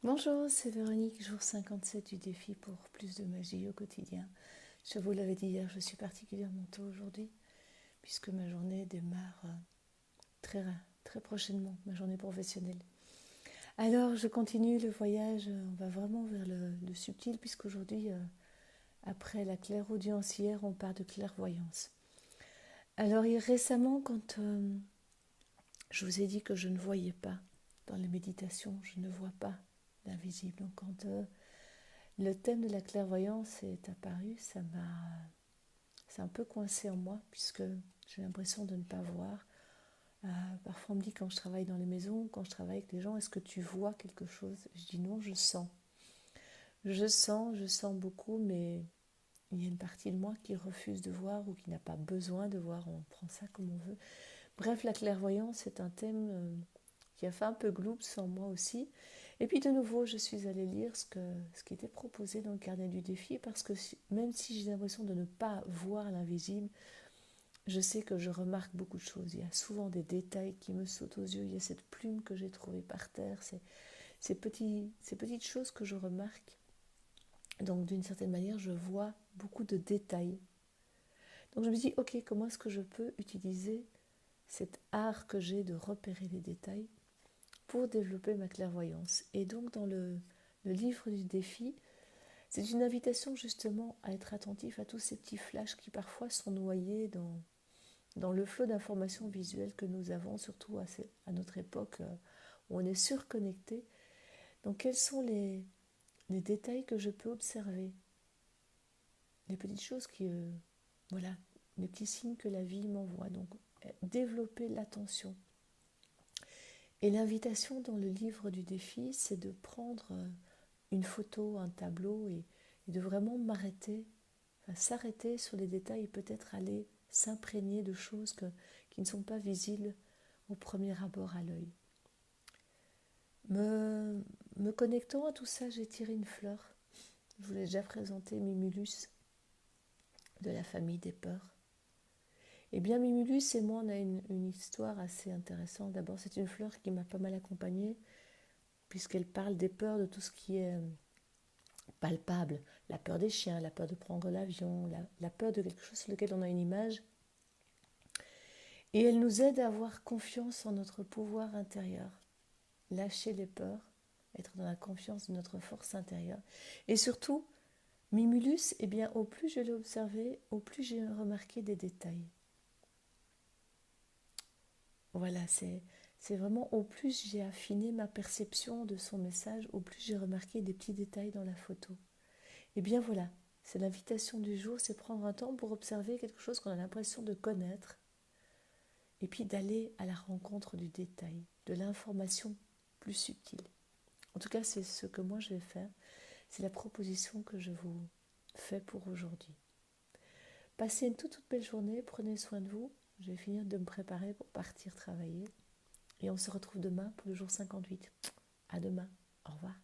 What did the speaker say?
Bonjour, c'est Véronique, jour 57 du défi pour plus de magie au quotidien. Je vous l'avais dit hier, je suis particulièrement tôt aujourd'hui, puisque ma journée démarre très, très prochainement, ma journée professionnelle. Alors, je continue le voyage, on va vraiment vers le subtil, puisqu'aujourd'hui, après la clairaudience hier, on part de clairvoyance. Alors, récemment, quand je vous ai dit que je ne voyais pas dans les méditations, je ne vois pas l'invisible. Donc, quand le thème de la clairvoyance est apparu, c'est un peu coincé en moi, puisque j'ai l'impression de ne pas voir. Parfois on me dit quand je travaille dans les maisons, quand je travaille avec les gens, est-ce que tu vois quelque chose? Je dis non, je sens. Je sens beaucoup, mais il y a une partie de moi qui refuse de voir ou qui n'a pas besoin de voir, on prend ça comme on veut. Bref, la clairvoyance est un thème qui a fait un peu gloops en moi aussi. Et puis de nouveau, je suis allée lire ce qui était proposé dans le carnet du défi, parce que même si j'ai l'impression de ne pas voir l'invisible, je sais que je remarque beaucoup de choses. Il y a souvent des détails qui me sautent aux yeux. Il y a cette plume que j'ai trouvée par terre, ces petites choses que je remarque. Donc d'une certaine manière, je vois beaucoup de détails. Donc je me dis, ok, comment est-ce que je peux utiliser cet art que j'ai de repérer les détails pour développer ma clairvoyance? Et donc dans le livre du défi, c'est une invitation justement à être attentif à tous ces petits flashs qui parfois sont noyés dans le flot d'informations visuelles que nous avons, surtout à notre époque où on est surconnecté. Donc quels sont les détails que je peux observer? Les petites choses voilà, les petits signes que la vie m'envoie. Donc développer l'attention. Et l'invitation dans le livre du défi, c'est de prendre une photo, un tableau et de vraiment m'arrêter, enfin, s'arrêter sur les détails et peut-être aller s'imprégner de choses qui ne sont pas visibles au premier abord à l'œil. Me connectant à tout ça, j'ai tiré une fleur. Je vous l'ai déjà présenté, Mimulus, de la famille des peurs. Eh bien, Mimulus et moi, on a une histoire assez intéressante. D'abord, c'est une fleur qui m'a pas mal accompagnée, puisqu'elle parle des peurs, de tout ce qui est palpable. La peur des chiens, la peur de prendre l'avion, la peur de quelque chose sur lequel on a une image. Et elle nous aide à avoir confiance en notre pouvoir intérieur, lâcher les peurs, être dans la confiance de notre force intérieure. Et surtout, Mimulus, eh bien, au plus je l'ai observé, au plus j'ai remarqué des détails. Voilà, c'est vraiment au plus j'ai affiné ma perception de son message, au plus j'ai remarqué des petits détails dans la photo. Et bien voilà, c'est l'invitation du jour, c'est prendre un temps pour observer quelque chose qu'on a l'impression de connaître, et puis d'aller à la rencontre du détail, de l'information plus subtile. En tout cas, c'est ce que moi je vais faire. C'est la proposition que je vous fais pour aujourd'hui. Passez une toute belle journée, prenez soin de vous. Je vais finir de me préparer pour partir travailler. Et on se retrouve demain pour le jour 58. À demain. Au revoir.